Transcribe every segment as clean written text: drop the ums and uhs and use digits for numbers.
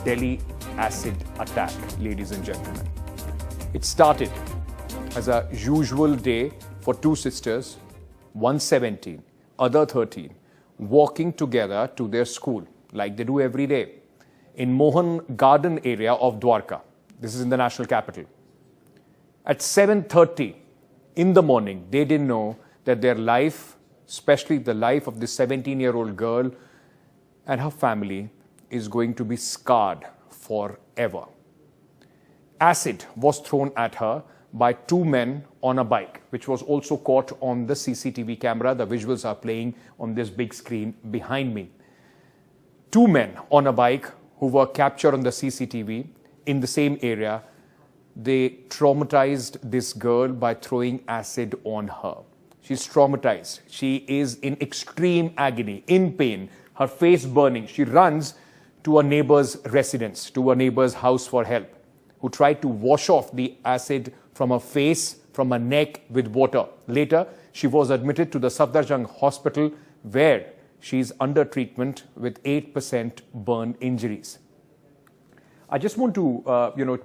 Delhi acid attack, ladies and gentlemen. It started as a usual day for two sisters, one 17, other 13, walking together to their school like they do every day in Mohan Garden area of Dwarka. This is in the national capital. At 7:30 in the morning, they didn't know that their life, especially the life of this 17-year-old girl and her family, is going to be scarred forever. Acid was thrown at her by two men on a bike, which was also caught on the CCTV camera. The visuals are playing on this big screen behind me. Two men on a bike who were captured on the CCTV in the same area. They traumatized this girl by throwing acid on her. She's traumatized. She is in extreme agony, in pain, her face burning. She runs to a neighbor's residence, to a neighbor's house for help, who tried to wash off the acid from her face, from her neck with water. Later, she was admitted to the Safdarjung hospital where she is under treatment with 8% burn injuries. I just want to,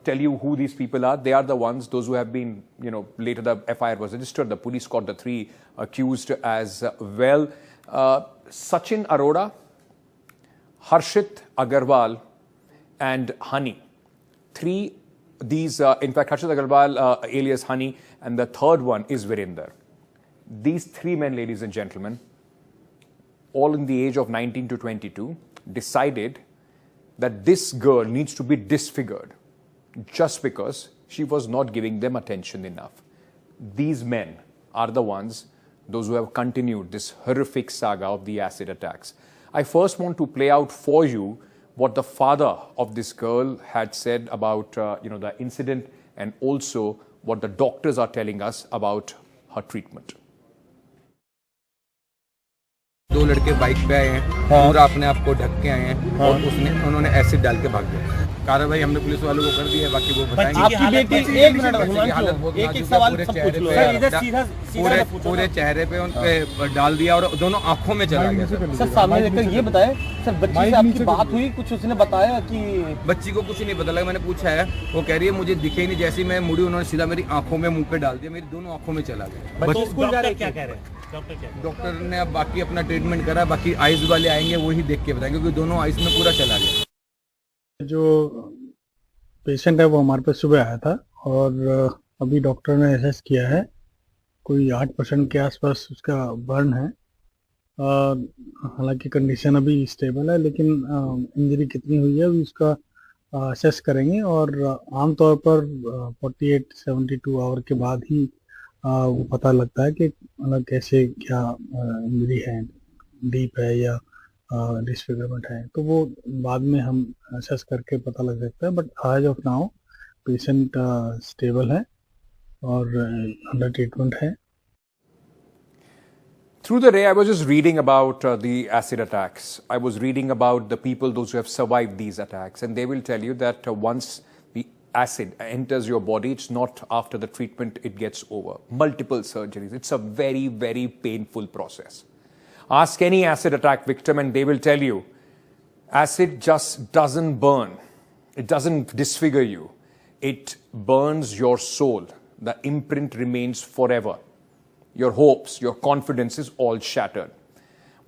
tell you who these people are. They are the ones, those who have been, later the FIR was registered. The police caught the three accused as well. Sachin Arora, Harshit Agarwal, and Honey. In fact, Harshit Agarwal, alias Honey, and the third one is Virender. These three men, ladies and gentlemen, all in the age of 19 to 22, decided that this girl needs to be disfigured just because she was not giving them attention enough. These men are the ones, those who have continued this horrific saga of the acid attacks. I first want to play out for you what the father of this girl had said about the incident, and also what the doctors are telling us about her treatment. दो लड़के bike पे आए हैं, पूरा अपने आप को ढक के आए हैं और उन्होंने एसिड डाल के भाग गए। कार्रवाई हमने पुलिस वालों को कर दी है, बाकी वो बताएंगे। आपकी बेटी एक मिनट एक सवाल सब पूछ लो सर, इधर सीधा पूरे चेहरे पे उनके डाल दिया और दोनों आंखों में चला गया। सर सामने देखकर ये बताएं, सर बच्ची से आपकी बात हुई, कुछ उसने बताया कि? बच्ची को कुछ नहीं पता लगा, मैंने पूछा है, वो कह रही है मुझे दिखे नहीं, जैसे मैं मुड़ी उन्होंने सीधा मेरी आंखों में मुंह पे डाल दिया, मेरी दोनों आंखों में चला गया। बच्ची स्कूल जा रहे, क्या कह रहे हैं डॉक्टर ने? अब बाकी अपना ट्रीटमेंट करा, बाकी आइज वाले आएंगे वही देख के बताएंगे, क्योंकि दोनों आइज में पूरा चला गया। जो पेशेंट है वो हमारे पास सुबह आया था और अभी डॉक्टर ने एसेस किया है, कोई 8% के आसपास उसका बर्न है। हालांकि कंडीशन अभी स्टेबल है, लेकिन इंजरी कितनी हुई है अभी उसका असेस करेंगे और आमतौर पर 48-72 आवर के बाद ही वो पता लगता है कि मतलब कैसे क्या इंजरी है, डीप है या डिसफिगरमेंट है, तो वो बाद में हम असेस करके पता लग सकता है। But as of now patient stable है और अंडर ट्रीटमेंट है। Through the day, I was just reading about the acid attacks. I was reading about the people, those who have survived these attacks, and they will tell you that once the acid enters your body, it's not after the treatment it gets over. Multiple surgeries. It's a very, very painful process. Ask any acid attack victim and they will tell you, acid just doesn't burn. It doesn't disfigure you. It burns your soul. The imprint remains forever. Your hopes, your confidence is all shattered.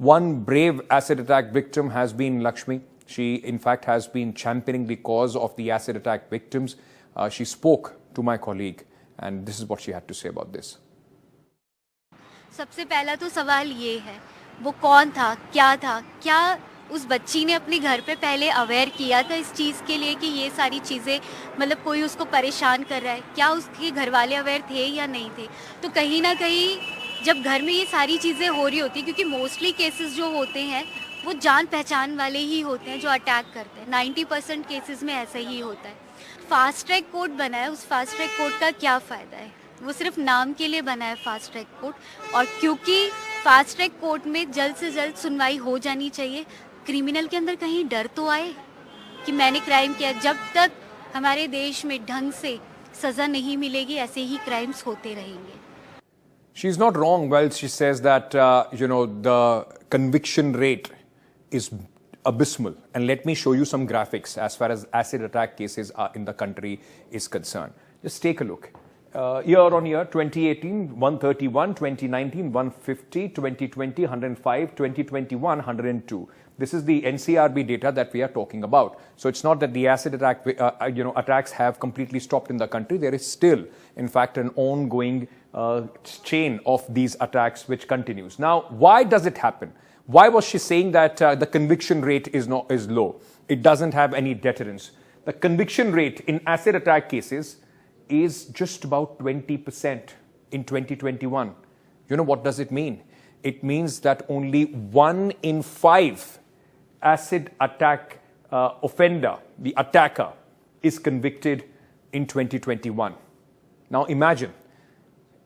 One brave acid attack victim has been Lakshmi. She, in fact, has been championing the cause of the acid attack victims. She spoke to my colleague, and this is what she had to say about this. सबसे पहला तो सवाल ये है, वो कौन था, क्या उस बच्ची ने अपने घर पे पहले अवेयर किया था इस चीज़ के लिए कि ये सारी चीज़ें मतलब कोई उसको परेशान कर रहा है? क्या उसके घर वाले अवेयर थे या नहीं थे? तो कहीं ना कहीं जब घर में ये सारी चीज़ें हो रही होती, क्योंकि मोस्टली केसेस जो होते हैं वो जान पहचान वाले ही होते हैं जो अटैक करते हैं, 90% केसेस में ऐसा ही होता है। फास्ट ट्रैक कोर्ट बना है, उस फास्ट ट्रैक कोर्ट का क्या फ़ायदा है? वो सिर्फ नाम के लिए बना है फास्ट ट्रैक कोर्ट, और क्योंकि फास्ट ट्रैक कोर्ट में जल्द से जल्द सुनवाई हो जानी चाहिए। क्रिमिनल के अंदर कहीं डर तो आए कि मैंने क्राइम किया। जब तक हमारे देश में ढंग से सज़ा नहीं मिलेगी, ऐसे ही क्राइम्स होते रहेंगे। She's not wrong. Well, she says that, the conviction rate is abysmal. And let me show you some graphics as far as acid attack cases are in the country is concerned. Just take a look. Year on year, 2018, 131, 2019, 150, 2020, 105, 2021, 102. This is the NCRB data that we are talking about. So it's not that the acid attack, attacks have completely stopped in the country. There is still, in fact, an ongoing chain of these attacks which continues. Now, why does it happen? Why was she saying that the conviction rate is low? It doesn't have any deterrence. The conviction rate in acid attack cases is just about 20% in 2021. You know, what does it mean? It means that only 1 in 5 acid attack offender, the attacker, is convicted in 2021. Now imagine,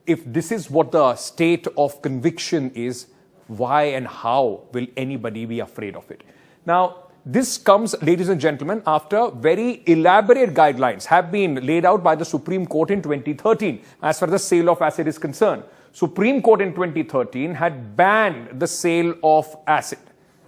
if this is what the state of conviction is, why and how will anybody be afraid of it? Now, this comes, ladies and gentlemen, after very elaborate guidelines have been laid out by the Supreme Court in 2013 as far as the sale of acid is concerned. Supreme Court in 2013 had banned the sale of acid.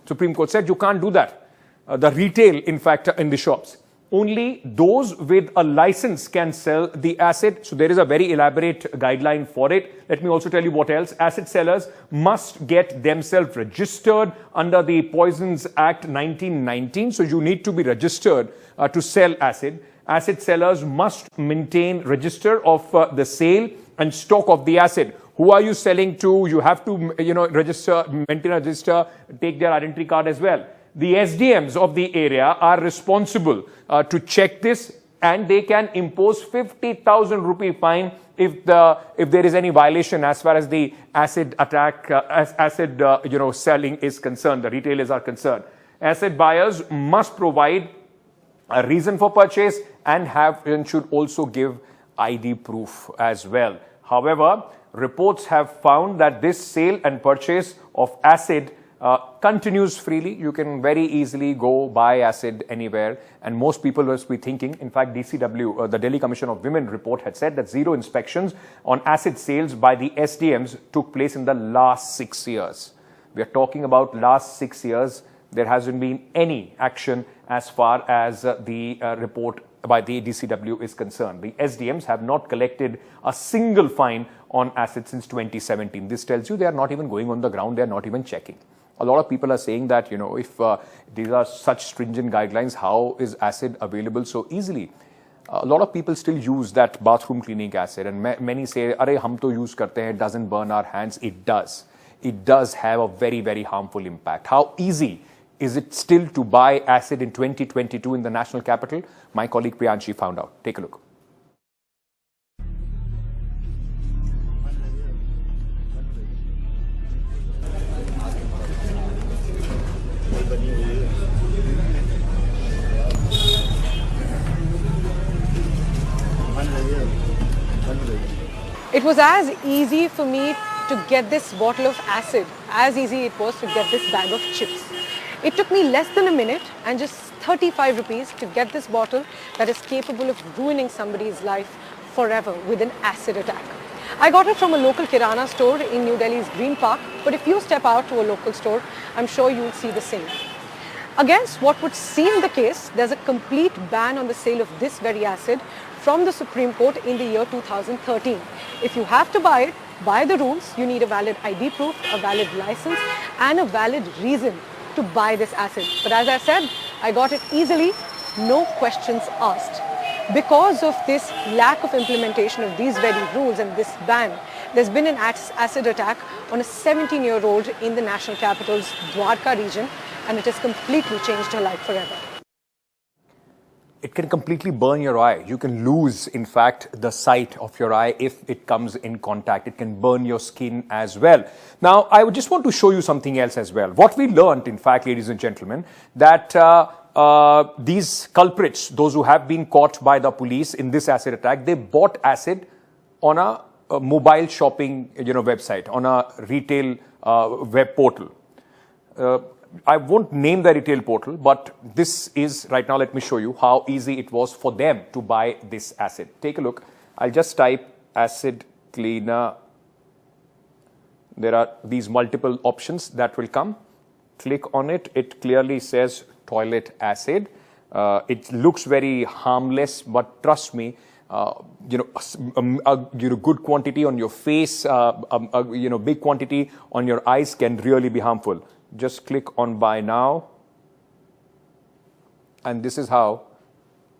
Supreme Court said you can't do that. The retail, in fact, in the shops. Only those with a license can sell the acid. So there is a very elaborate guideline for it. Let me also tell you what else. Acid sellers must get themselves registered under the Poisons Act 1919. So you need to be registered to sell acid. Acid sellers must maintain register of the sale and stock of the acid. Who are you selling to? You have to, register, maintain a register, take their identity card as well. The SDMs of the area are responsible to check this, and they can impose 50,000 rupee fine if there is any violation as far as the acid attack, selling is concerned, the retailers are concerned. Acid buyers must provide a reason for purchase and should also give ID proof as well. However, reports have found that this sale and purchase of acid continues freely. You can very easily go buy acid anywhere, and most people must be thinking, in fact, DCW, the Delhi Commission of Women report had said that 0 inspections on acid sales by the SDMs took place in the last 6 years. We are talking about last 6 years. There hasn't been any action as far as the report by the DCW is concerned. The SDMs have not collected a single fine on acid since 2017. This tells you they are not even going on the ground, they are not even checking. A lot of people are saying that, if these are such stringent guidelines, how is acid available so easily? A lot of people still use that bathroom cleaning acid, and many say, "Arey, hum to use karte hain, it doesn't burn our hands." It does. It does have a very, very harmful impact. How easy is it still to buy acid in 2022 in the national capital? My colleague Priyanshi found out. Take a look. It was as easy for me to get this bottle of acid as easy it was to get this bag of chips. It took me less than a minute and just 35 rupees to get this bottle that is capable of ruining somebody's life forever with an acid attack. I got it from a local Kirana store in New Delhi's Green Park, but if you step out to a local store, I'm sure you'll see the same. Against what would seem the case, there's a complete ban on the sale of this very acid from the Supreme Court in the year 2013. If you have to buy it, by the rules, you need a valid ID proof, a valid license, and a valid reason to buy this acid. But as I said, I got it easily, no questions asked. Because of this lack of implementation of these very rules and this ban, there's been an acid attack on a 17-year-old in the national capital's Dwarka region, and it has completely changed her life forever. It can completely burn your eye. You can lose, in fact, the sight of your eye if it comes in contact. It can burn your skin as well. Now, I would just want to show you something else as well. What we learned, in fact, ladies and gentlemen, that these culprits, those who have been caught by the police in this acid attack, they bought acid on a mobile shopping website, on a retail web portal. I won't name the retail portal, but this is, right now, let me show you how easy it was for them to buy this acid. Take a look. I'll just type acid cleaner. There are these multiple options that will come. click on it, it clearly says toilet acid. It looks very harmless, but trust me, a good quantity on your face, big quantity on your eyes can really be harmful. Just click on buy now. And this is how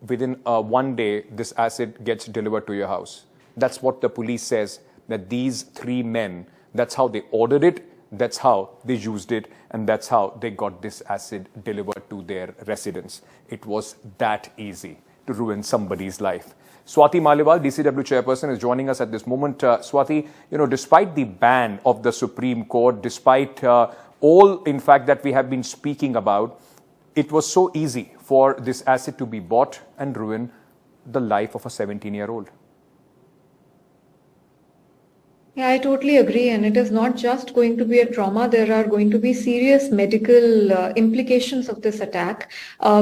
within one day this acid gets delivered to your house. That's what the police says, that these three men, that's how they ordered it, that's how they used it, and that's how they got this acid delivered to their residence. It was that easy to ruin somebody's life. Swati Maliwal, DCW chairperson, is joining us at this moment. Swati, despite the ban of the Supreme Court, despite all, in fact, that we have been speaking about, it was so easy for this acid to be bought and ruin the life of a 17-year-old. Yeah, I totally agree. And it is not just going to be a trauma. There are going to be serious medical implications of this attack.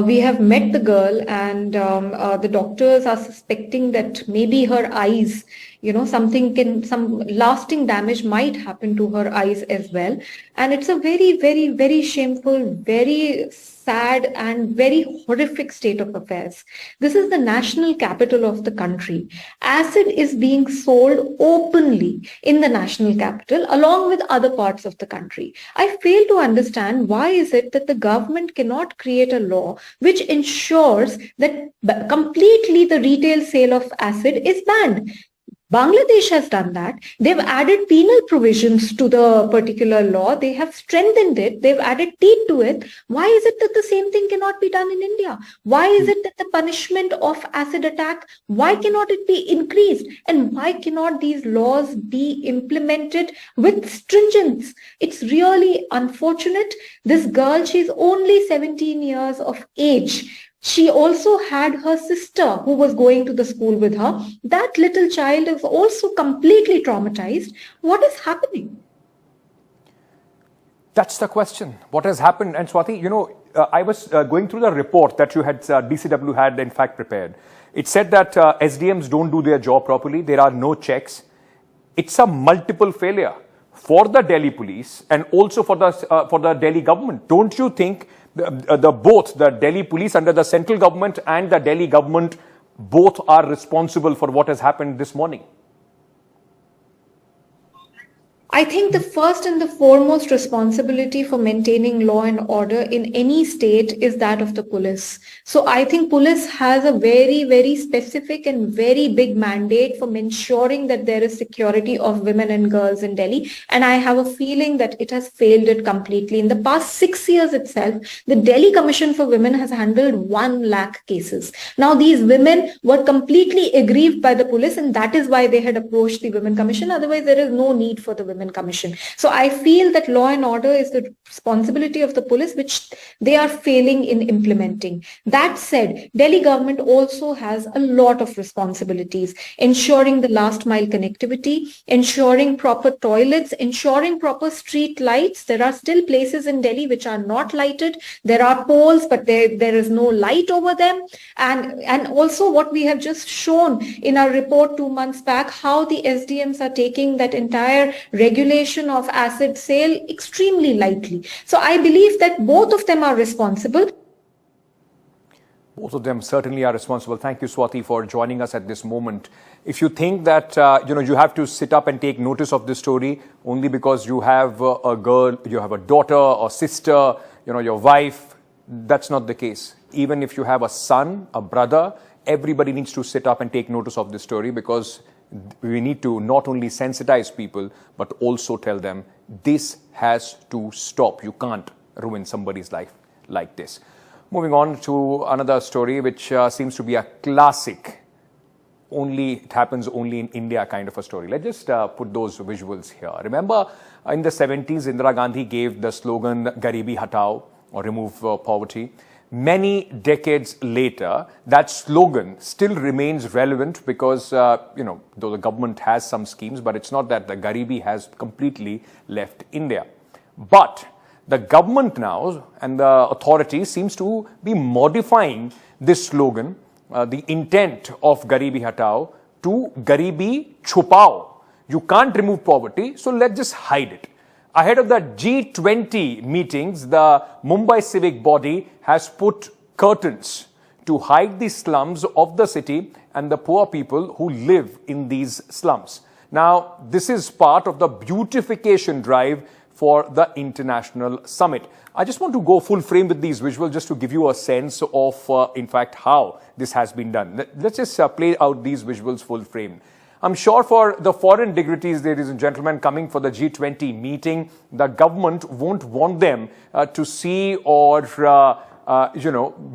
We have met the girl, and the doctors are suspecting that maybe her eyes, some lasting damage might happen to her eyes as well. And it's a very, very, very shameful, very sad and very horrific state of affairs. This is the national capital of the country. Acid is being sold openly in the national capital along with other parts of the country. I fail to understand why is it that the government cannot create a law which ensures that completely the retail sale of acid is banned. Bangladesh has done that. They've added penal provisions to the particular law. They have strengthened it. They've added teeth to it. Why is it that the same thing cannot be done in India? Why is it that the punishment of acid attack, why cannot it be increased? And why cannot these laws be implemented with stringence? It's really unfortunate. This girl, she's only 17 years of age. She also had her sister who was going to the school with her. That little child is also completely traumatized. What is happening? That's the question. What has happened? And Swati, I was going through the report that you had, DCW had in fact prepared. It said that SDMs don't do their job properly. There are no checks. It's a multiple failure for the Delhi police and also for the Delhi government. Don't you think both the Delhi police under the central government and the Delhi government both are responsible for what has happened this morning? I think the first and the foremost responsibility for maintaining law and order in any state is that of the police. So I think police has a very, very specific and very big mandate for ensuring that there is security of women and girls in Delhi. And I have a feeling that it has failed it completely. In the past 6 years itself, the Delhi Commission for Women has handled 1 lakh cases. Now these women were completely aggrieved by the police, and that is why they had approached the Women Commission. Otherwise, there is no need for the Women Commission. So I feel that law and order is the responsibility of the police, which they are failing in implementing. That said, Delhi government also has a lot of responsibilities, ensuring the last mile connectivity, ensuring proper toilets, ensuring proper street lights. There are still places in Delhi which are not lighted. There are poles, but there is no light over them. And also what we have just shown in our report 2 months back, how the SDMs are taking that entire regulation of acid sale extremely lightly. So I believe that both of them are responsible. Both of them certainly are responsible. Thank you, Swati, for joining us at this moment. If you think that, you have to sit up and take notice of this story only because you have a girl, you have a daughter or sister, your wife, that's not the case. Even if you have a son, a brother, everybody needs to sit up and take notice of this story, because we need to not only sensitize people, but also tell them this has to stop. You can't ruin somebody's life like this. Moving on to another story, which seems to be a classic. It happens only in India kind of a story. Let's just put those visuals here. Remember, in the 70s, Indira Gandhi gave the slogan, Garibi Hatao, or remove poverty. Many decades later, that slogan still remains relevant because, though the government has some schemes, but it's not that the Garibi has completely left India. But the government now and the authorities seems to be modifying this slogan, the intent of Garibi Hatao, to Garibi Chupao. You can't remove poverty, so let's just hide it. Ahead of the G20 meetings, the Mumbai civic body has put curtains to hide the slums of the city and the poor people who live in these slums. Now, this is part of the beautification drive for the international summit. I just want to go full frame with these visuals just to give you a sense of, in fact, how this has been done. Let's just play out these visuals full frame. I'm sure for the foreign dignitaries, ladies and gentlemen, coming for the G20 meeting, the government won't want them to see or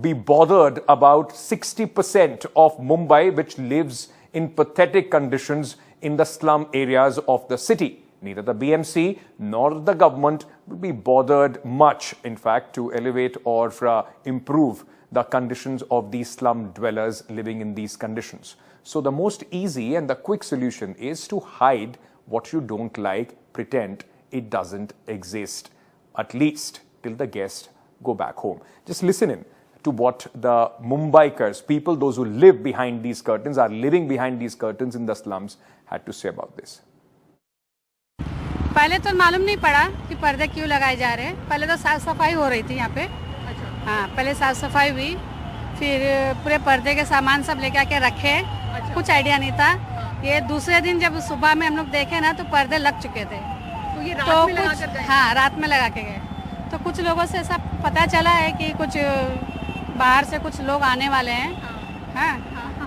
be bothered about 60% of Mumbai, which lives in pathetic conditions in the slum areas of the city. Neither the BMC nor the government will be bothered much, in fact, to elevate or improve the conditions of these slum dwellers living in these conditions. So the most easy and the quick solution is to hide what you don't like, pretend it doesn't exist, at least till the guests go back home. Just listen in to what the Mumbaikars, people, those who live behind these curtains, are living behind these curtains in the slums, had to say about this. पहले तो मालूम नहीं पड़ा कि पर्दे क्यों लगाए जा रहे हैं। पहले तो साफ सफाई हो रही थी यहाँ पे। हाँ, पहले साफ सफाई हुई, फिर पूरे पर्दे के सामान सब लेके आके रखे। कुछ आइडिया नहीं था। ये दूसरे दिन जब सुबह में हम लोग देखे ना तो पर्दे लग चुके थे। तो ये रात में लगा कर गए? हाँ, रात में लगा के गए। तो कुछ लोगों से ऐसा पता चला है कि कुछ बाहर से कुछ लोग आने वाले हैं। हाँ,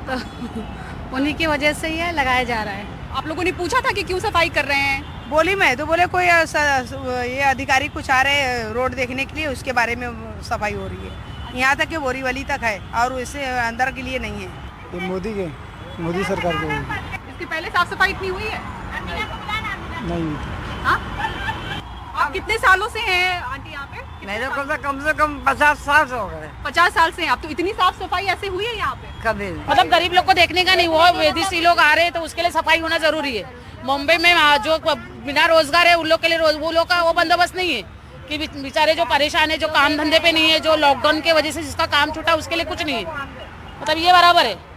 तो उन्हीं की वजह से ये लगाया जा रहा है। आप लोगों ने पूछा था कि क्यों सफाई कर रहे हैं? बोली मैं तो बोले कोई ये अधिकारी कुछ आ रहे हैं रोड देखने के लिए, उसके बारे में सफाई हो रही है। यहाँ तक कि बोरीवली तक है और इससे अंदर के लिए नहीं है। ये मोदी सरकार के इसके पहले साफ सफाई इतनी हुई है? नहीं। हाँ? आप कितने सालों से हैं आंटी यहाँ पे? मेरे को तो कम से कम 50 साल हो गए। 50 साल से हैं आप, तो इतनी साफ सफाई ऐसे हुई है यहाँ पे? कभी मतलब गरीब लोग को देखने का नहीं, वो विदेशी लोग आ रहे हैं तो उसके लिए सफाई होना जरूरी है। मुंबई में जो बिना रोजगार है उन लोग के लिए वो लोग का वो बंदोबस्त नहीं है कि बेचारे जो परेशान है, जो काम धंधे पे नहीं है, जो लॉकडाउन की वजह से जिसका काम छूटा उसके लिए कुछ नहीं है। मतलब ये बराबर है।